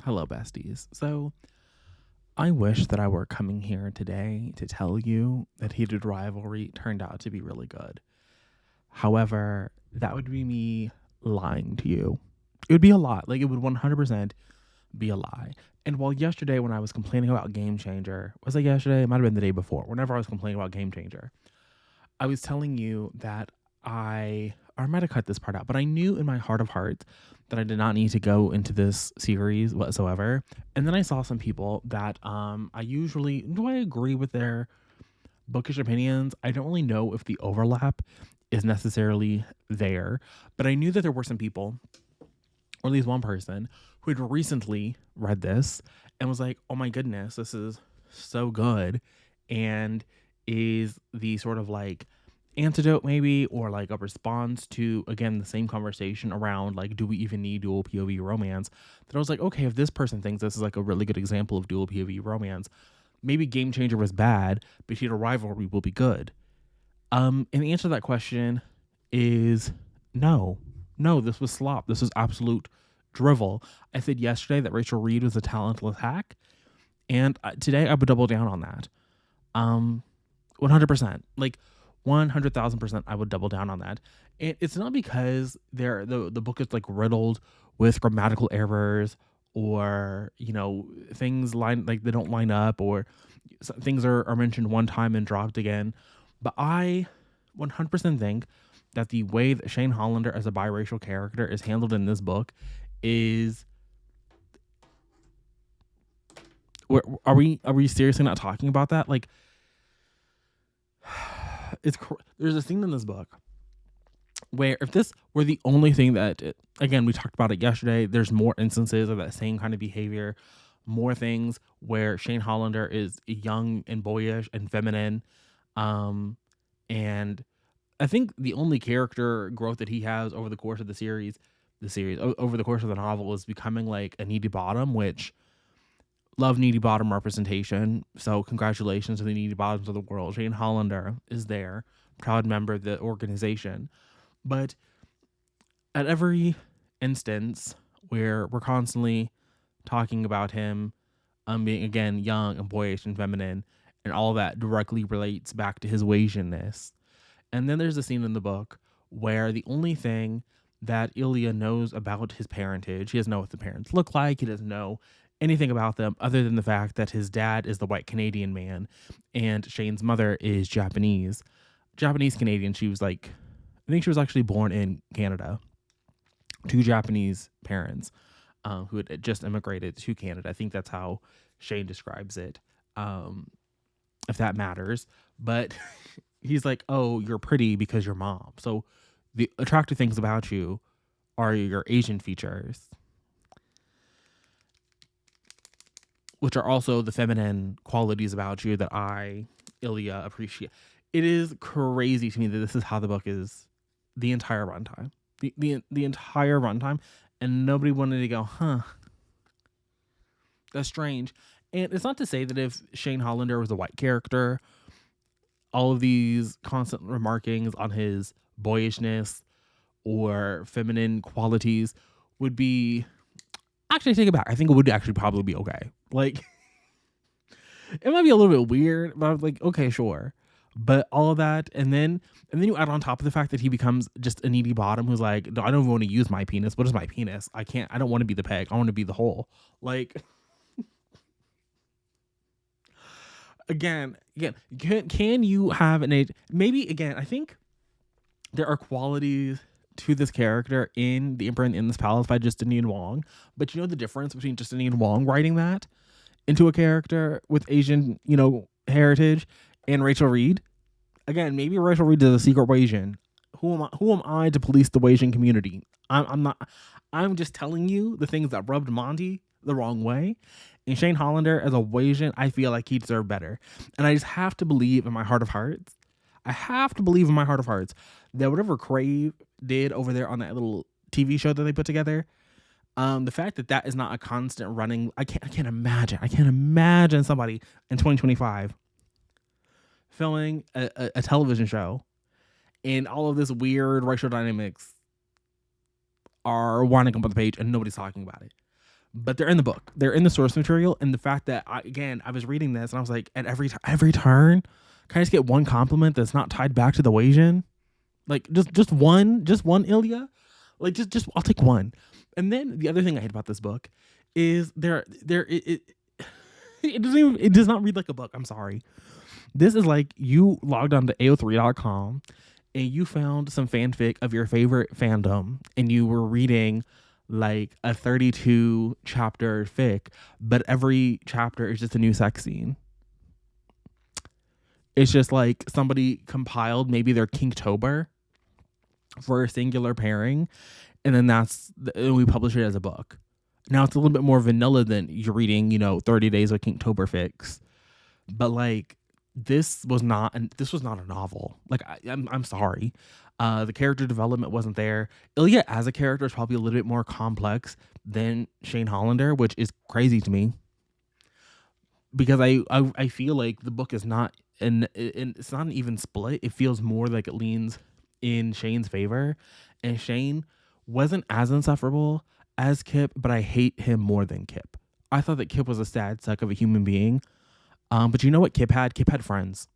Hello, besties. So, I wish that I were coming here today to tell you that Heated Rivalry turned out to be really good. However, that would be me lying to you. It would be a lot. Like, it would 100% be a lie. And while yesterday, when I was complaining about Game Changer, was it yesterday? It might have been the day before. Whenever I was complaining about Game Changer, I was telling you that or I might have cut this part out, but I knew in my heart of hearts that I did not need to go into this series whatsoever. And then I saw some people that do I agree with their bookish opinions? I don't really know if the overlap is necessarily there, but I knew that there were some people, or at least one person, who had recently read this and was like, oh my goodness, this is so good. And is the sort of like antidote maybe, or like a response to, again, the same conversation around like, do we even need dual POV romance? That I was like, okay, if this person thinks this is like a really good example of dual POV romance, maybe Game Changer was bad, but Heated Rivalry will be good. And the answer to that question is no. No, this was slop. This was absolute drivel. I said yesterday that Rachel Reid was a talentless hack, and today I would double down on that. 100%. Like 100,000%, I would double down on that. And it's not because the book is like riddled with grammatical errors, or things they don't line up, or things are mentioned one time and dropped again. But I 100% think that the way that Shane Hollander as a biracial character is handled in this book is. Are we seriously not talking about that? Like, there's a scene in this book where, if this were the only thing again, we talked about it yesterday, there's more instances of that same kind of behavior, more things where Shane Hollander is young and boyish and feminine, and I think the only character growth that he has over the course of over the course of the novel, is becoming like a needy bottom, which love needy bottom representation. So congratulations to the needy bottoms of the world. Shane Hollander is there, proud member of the organization. But at every instance where we're constantly talking about him being, again, young and boyish and feminine, and all that directly relates back to his Asianness. And then there's a scene in the book where the only thing that Ilya knows about his parentage, he doesn't know what the parents look like, he doesn't know anything about them other than the fact that his dad is the white Canadian man and Shane's mother is Japanese Canadian. She was like, I think she was actually born in Canada to Japanese parents who had just immigrated to Canada. I think that's how Shane describes it, if that matters. But he's like, oh, you're pretty because you're mom. So the attractive things about you are your Asian features, which are also the feminine qualities about you that I, Ilya, appreciate. It is crazy to me that this is how the book is the entire runtime. The entire runtime, and nobody wanted to go, huh, that's strange. And it's not to say that if Shane Hollander was a white character, all of these constant remarkings on his boyishness or feminine qualities would be, actually, take it back, I think it would actually probably be okay. Like, it might be a little bit weird, but I was like, okay, sure. But all of that, and then you add on top of the fact that he becomes just a needy bottom who's like, no, I don't want to use my penis. What is my penis? I don't want to be the peg. I want to be the hole. Like, again, can you have an age? Maybe, again, I think there are qualities to this character in The Emperor in this Palace by Justinian Wong. But you know the difference between Justinian Wong writing that into a character with Asian, heritage, and Rachel Reid? Again, maybe Rachel Reid is a secret Asian. Who am I to police the Asian community? I'm not. I'm just telling you the things that rubbed Monty the wrong way. And Shane Hollander as a Asian, I feel like he deserved better. And I just have to believe in my heart of hearts. That whatever Crave did over there on that little TV show that they put together, the fact that is not a constant running. I can't imagine somebody in 2025 filming a television show and all of this weird racial dynamics are winding up on the page and nobody's talking about it. but they're in the book. They're in the source material, and the fact that I was reading this and I was like, at every turn, can I just get one compliment that's not tied back to the Wasian? Like just one Ilya, like just I'll take one. And then the other thing I hate about this book is it does not read like a book. I'm sorry. This is like you logged on to AO3.com and you found some fanfic of your favorite fandom and you were reading like a 32 chapter fic, but every chapter is just a new sex scene. It's just like somebody compiled maybe their Kinktober for a singular pairing, and then we publish it as a book. Now it's a little bit more vanilla than you're reading, 30 Days of Kinktober fics, but like this was not a novel. Like I'm sorry, the character development wasn't there. Ilya as a character is probably a little bit more complex than Shane Hollander, which is crazy to me because I feel like the book is not and it's not an even split. It feels more like it leans in Shane's favor, and Shane wasn't as insufferable as Kip, but I hate him more than Kip. I thought that Kip was a sad sack of a human being. But you know what Kip had? Kip had friends.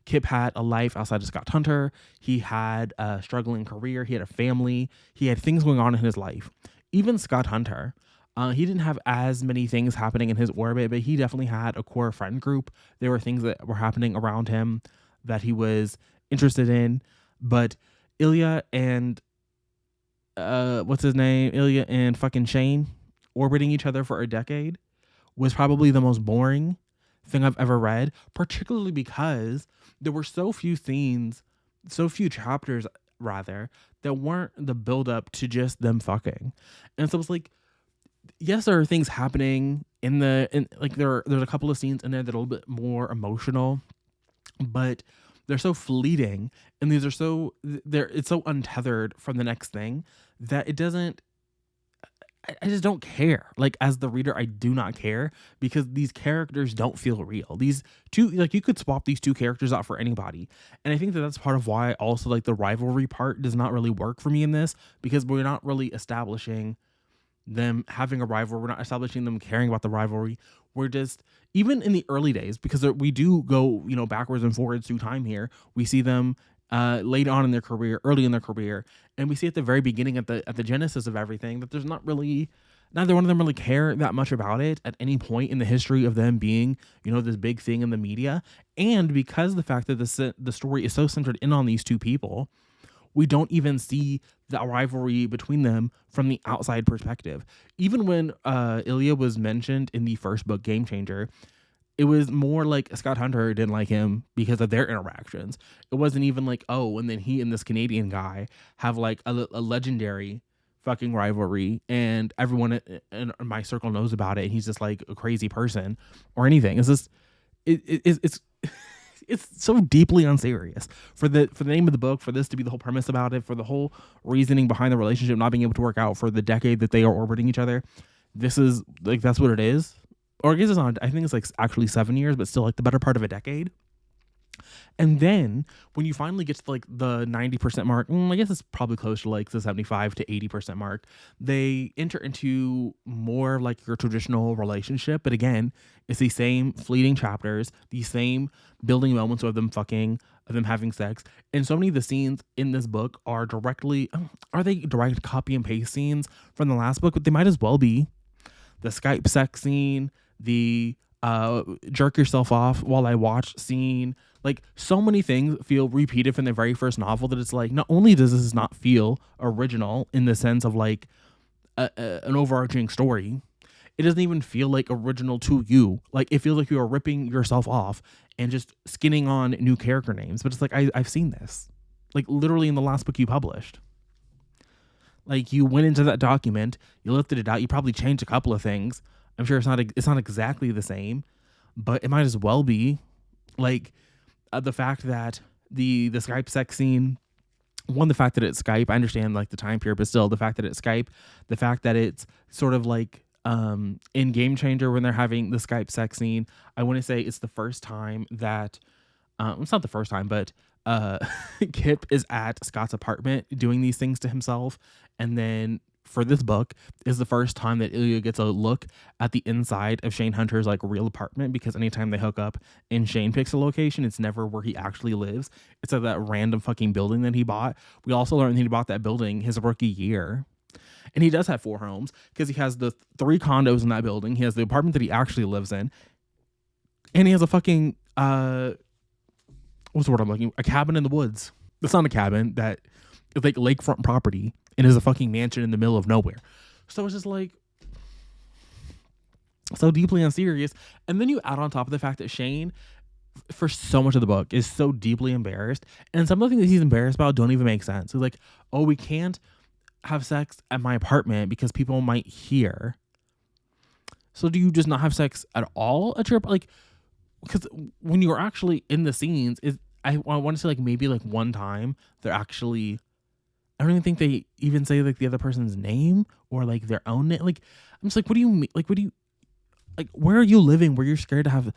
Kip had a life outside of Scott Hunter. He had a struggling career. He had a family. He had things going on in his life. Even Scott Hunter, he didn't have as many things happening in his orbit, but he definitely had a core friend group. There were things that were happening around him that he was interested in. But Ilya and what's his name? Ilya and fucking Shane orbiting each other for a decade was probably the most boring thing I've ever read, particularly because there were so few chapters rather, that weren't the build up to just them fucking. And so it's like, yes, there are things happening there's a couple of scenes in there that are a little bit more emotional, but they're so fleeting and it's so untethered from the next thing that it doesn't, I just don't care. Like as the reader, I do not care because these characters don't feel real. These two, like you could swap these two characters out for anybody. And I think that that's part of why also like the rivalry part does not really work for me in this, because we're not really establishing them having a rival. We're not establishing them caring about the rivalry. We're just, even in the early days, because we do go, backwards and forwards through time here. We see them late on in their career, early in their career, and we see at the very beginning, at the genesis of everything, that there's not really, neither one of them really care that much about it at any point in the history of them being, this big thing in the media. And because the fact that the story is so centered in on these two people, we don't even see the rivalry between them from the outside perspective. Even when Ilya was mentioned in the first book, Game Changer, it was more like Scott Hunter didn't like him because of their interactions. It wasn't even like, oh, and then he and this Canadian guy have like a legendary fucking rivalry and everyone in my circle knows about it and he's just like a crazy person or anything. It's just, it's it's so deeply unserious for the name of the book, for this to be the whole premise about it, for the whole reasoning behind the relationship not being able to work out for the decade that they are orbiting each other. This is like, that's what it is. Or I guess it's not, I think it's like actually 7 years, but still like the better part of a decade. And then when you finally get to like the 90% mark, I guess it's probably close to like the 75 to 80% mark, they enter into more like your traditional relationship. But again, it's the same fleeting chapters, the same building moments of them fucking, of them having sex. And so many of the scenes in this book are they direct copy and paste scenes from the last book? But they might as well be. The Skype sex scene, the jerk yourself off while I watch scene, like so many things feel repeated from the very first novel that it's like, not only does this not feel original in the sense of like an overarching story, it doesn't even feel like original to you. Like it feels like you are ripping yourself off and just skinning on new character names. But it's like, I've seen this like literally in the last book you published. Like you went into that document, you lifted it out, you probably changed a couple of things. I'm sure it's not exactly the same, but it might as well be. Like the fact that the Skype sex scene, the fact that it's Skype, I understand like the time period, but still the fact that it's Skype, the fact that it's sort of like in Game Changer when they're having the Skype sex scene, I want to say it's the first time that it's not the first time, but Kip is at Scott's apartment doing these things to himself, and then for this book is the first time that Ilya gets a look at the inside of Shane Hunter's like real apartment, because anytime they hook up and Shane picks a location, it's never where he actually lives. It's at that random fucking building that he bought. We also learned that he bought that building his rookie year. And he does have 4 homes because he has the 3 condos in that building. He has the apartment that he actually lives in. And he has a fucking, what's the word I'm looking for? A cabin in the woods. It's not a cabin, that is like lakefront property and is a fucking mansion in the middle of nowhere. So it's just like so deeply unserious. And then you add on top of the fact that Shane, for so much of the book, is so deeply embarrassed. And some of the things that he's embarrassed about don't even make sense. He's like, oh, we can't have sex at my apartment because people might hear. So do you just not have sex at all at your, like, because when you're actually in the scenes, I want to say like maybe like one time they're actually, I don't even think they even say like the other person's name or like their own name. Like, I'm just like, what do you mean? Like, what do you, like, where are you living where you're scared to have,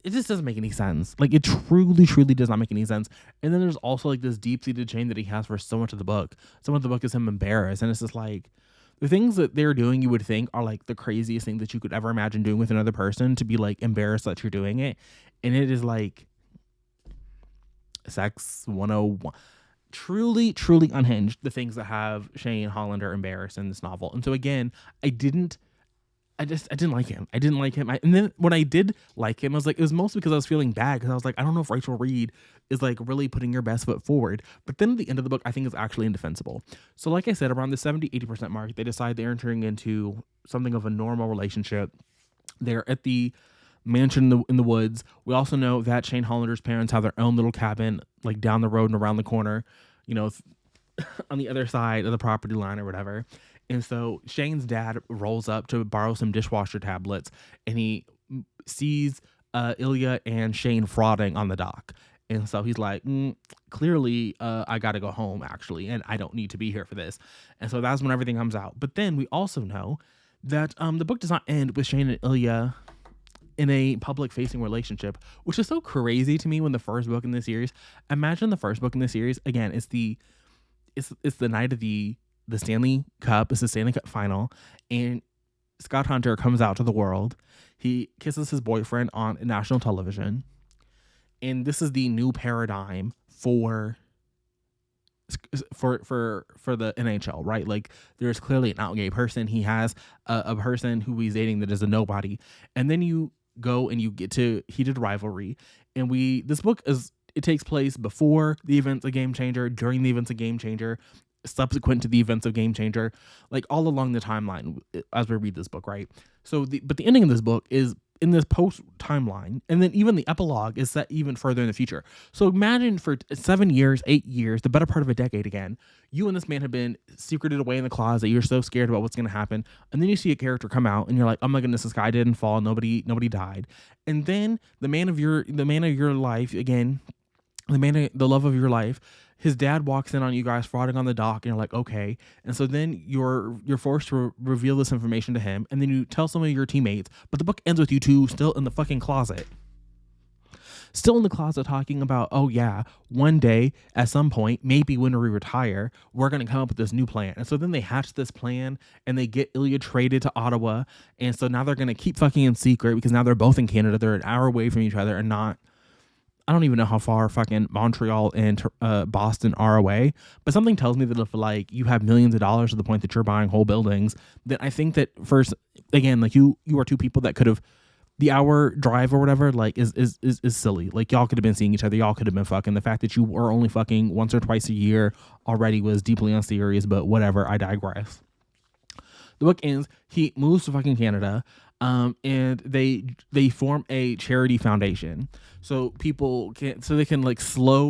it just doesn't make any sense. Like, it truly, truly does not make any sense. And then there's also like this deep-seated shame that he has for so much of the book. So much of the book is him embarrassed. And it's just like, the things that they're doing, you would think are like the craziest thing that you could ever imagine doing with another person, to be like embarrassed that you're doing it. And it is like sex 101. Truly, truly unhinged, the things that have Shane Hollander embarrassed in this novel. And so again, I didn't like him. I didn't like him. And then when I did like him, I was like, it was mostly because I was feeling bad, because I was like, I don't know if Rachel Reid is like really putting your best foot forward. But then at the end of the book, I think it's actually indefensible. So like I said, around the 70-80% mark, they decide they're entering into something of a normal relationship. They're at the mansion in the woods. We also know that Shane Hollander's parents have their own little cabin like down the road and around the corner, you know, on the other side of the property line or whatever. And so Shane's dad rolls up to borrow some dishwasher tablets, and he sees Ilya and Shane frauding on the dock. And so he's like, clearly, I got to go home, actually, and I don't need to be here for this. And so that's when everything comes out. But then we also know that the book does not end with Shane and Ilya in a public-facing relationship, which is so crazy to me when the first book in the series, imagine the first book in the series, again, it's the night of the Stanley Cup. It's the Stanley Cup final, and Scott Hunter comes out to the world. He kisses his boyfriend on national television, and this is the new paradigm for the NHL, right? Like, there's clearly an out gay person. He has a person who he's dating that is a nobody, and then you go and you get to Heated Rivalry, and this book it takes place before the events of Game Changer, during the events of Game Changer, subsequent to the events of Game Changer, like all along the timeline as we read this book, right? So but the ending of this book is in this post timeline, and then even the epilogue is set even further in the future. So imagine for 7 years, 8 years, the better part of a decade again, you and this man have been secreted away in the closet. You're so scared about what's going to happen, and then you see a character come out, and you're like, oh my goodness, this guy didn't fall, nobody died, and then the man of your life again. The love of your life, his dad walks in on you guys frauding on the dock, and you're like, okay. And so then you're forced to reveal this information to him, and then you tell some of your teammates, but the book ends with you two still in the fucking closet. Still in the closet talking about, oh yeah, one day, at some point, maybe when we retire, we're going to come up with this new plan. And so then they hatch this plan, and they get Ilya traded to Ottawa, and so now they're going to keep fucking in secret, because now they're both in Canada, they're an hour away from each other, and not, I don't even know how far fucking Montreal and Boston are away, but something tells me that if like you have millions of dollars to the point that you're buying whole buildings, then I think that first, again, like you are two people that could have, the hour drive or whatever, like is silly. Like, y'all could have been seeing each other, y'all could have been fucking. The fact that you were only fucking once or twice a year already was deeply unserious, but whatever, I digress. The book ends, he moves to fucking Canada, and they form a charity foundation, so people can, so they can like what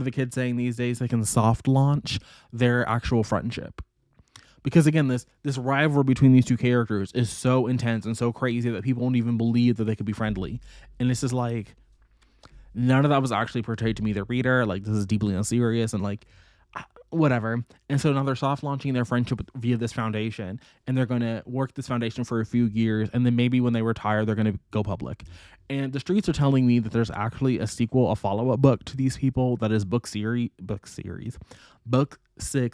are the kids saying these days? They can soft launch their actual friendship, because again, this rivalry between these two characters is so intense and so crazy that people won't even believe that they could be friendly, and this is like, none of that was actually portrayed to me, the reader. Like, this is deeply unserious, and like, whatever. And so now they're soft launching their friendship via this foundation, and they're going to work this foundation for a few years, and then maybe when they retire they're going to go public. And the streets are telling me that there's actually a sequel, a follow-up book to these people, that is book 6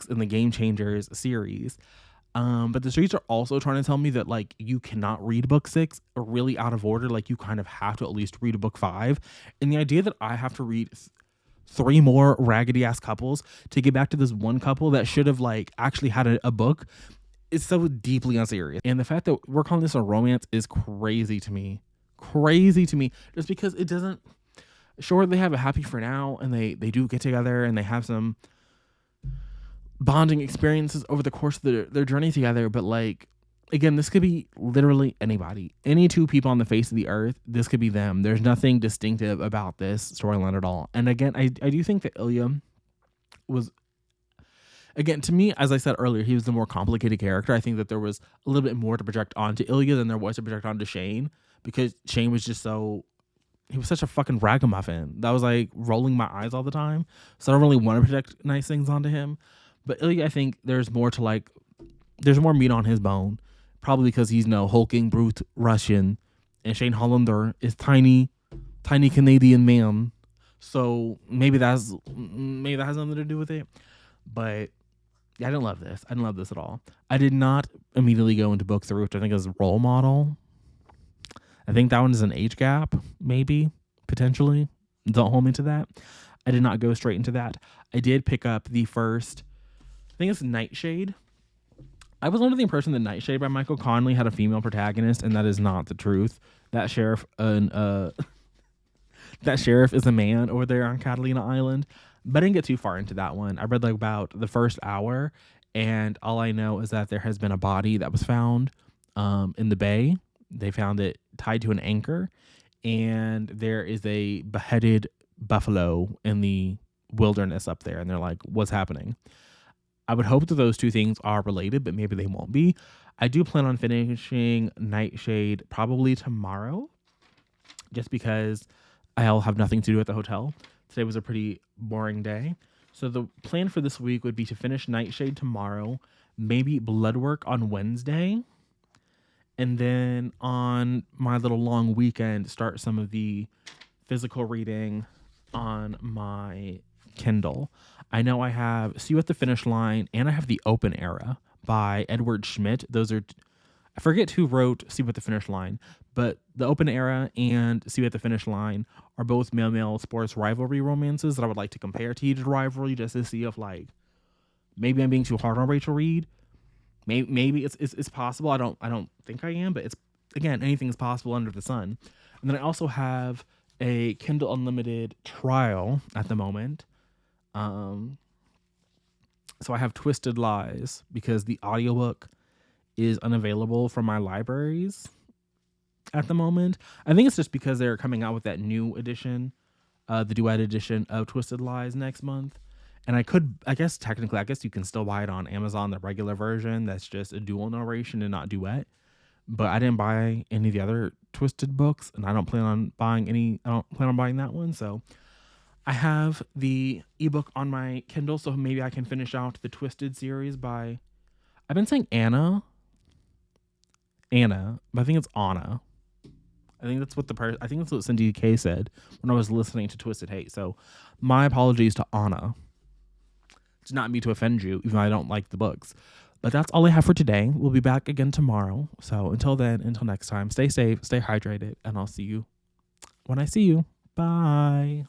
in the Game Changers series. But the streets are also trying to tell me that like you cannot read book 6 really out of order. Like you kind of have to at least read a book 5. And the idea that I have to read 3 more raggedy ass couples to get back to this one couple that should have like actually had a book is so deeply unserious. And the fact that we're calling this a romance is crazy to me. Crazy to me. Just because it doesn't. Sure, they have a happy for now, and they do get together, and they have some bonding experiences over the course of their journey together. But like, again, this could be literally anybody, any 2 people on the face of the earth. This could be them. There's nothing distinctive about this storyline at all. And again, I do think that Ilya was, again, to me, as I said earlier, he was the more complicated character. I think that there was a little bit more to project onto Ilya than there was to project onto Shane, because Shane was just he was such a fucking ragamuffin that was like rolling my eyes all the time. So I don't really want to project nice things onto him. But Ilya, I think there's more meat on his bone, probably because he's no hulking brute Russian, and Shane Hollander is tiny Canadian man. So maybe that has something to do with it. But yeah, I didn't love this. I didn't love this at all. I did not immediately go into book 3, which I think is Role Model. I think that one is an age gap, maybe, potentially. Don't hold me to that. I did not go straight into that. I did pick up the first, I think it's Nightshade. I was under the impression that Nightshade by Michael Connelly had a female protagonist, and that is not the truth. That sheriff is a man over there on Catalina Island. But I didn't get too far into that one. I read like about the first hour, and all I know is that there has been a body that was found in the bay. They found it tied to an anchor, and there is a beheaded buffalo in the wilderness up there, and they're like, what's happening? I would hope that those 2 things are related, but maybe they won't be. I do plan on finishing Nightshade probably tomorrow, just because I'll have nothing to do at the hotel. Today was a pretty boring day. So the plan for this week would be to finish Nightshade tomorrow, maybe Bloodwork on Wednesday, and then on my little long weekend, start some of the physical reading on my Kindle. I know I have See You at the Finish Line, and I have The Open Era by Edward Schmidt. Those are, I forget who wrote See You at the Finish Line, but The Open Era and See You at the Finish Line are both male sports rivalry romances that I would like to compare to Heated Rivalry, just to see if like maybe I'm being too hard on Rachel Reid. Maybe it's possible. I don't think I am, but it's, again, anything is possible under the sun. And then I also have a Kindle Unlimited trial at the moment. So I have Twisted Lies because the audiobook is unavailable from my libraries at the moment. I think it's just because they're coming out with that new edition, the duet edition of Twisted Lies next month. And I guess you can still buy it on Amazon, the regular version that's just a dual narration and not duet. But I didn't buy any of the other Twisted books, and I don't plan on buying that one. So I have the ebook on my Kindle, so maybe I can finish out the Twisted series by, I've been saying Anna, but I think it's Anna. I think that's what Cindy K said when I was listening to Twisted Hate. So my apologies to Anna. It's not me to offend you, even though I don't like the books. But that's all I have for today. We'll be back again tomorrow. So until next time, stay safe, stay hydrated, and I'll see you when I see you. Bye.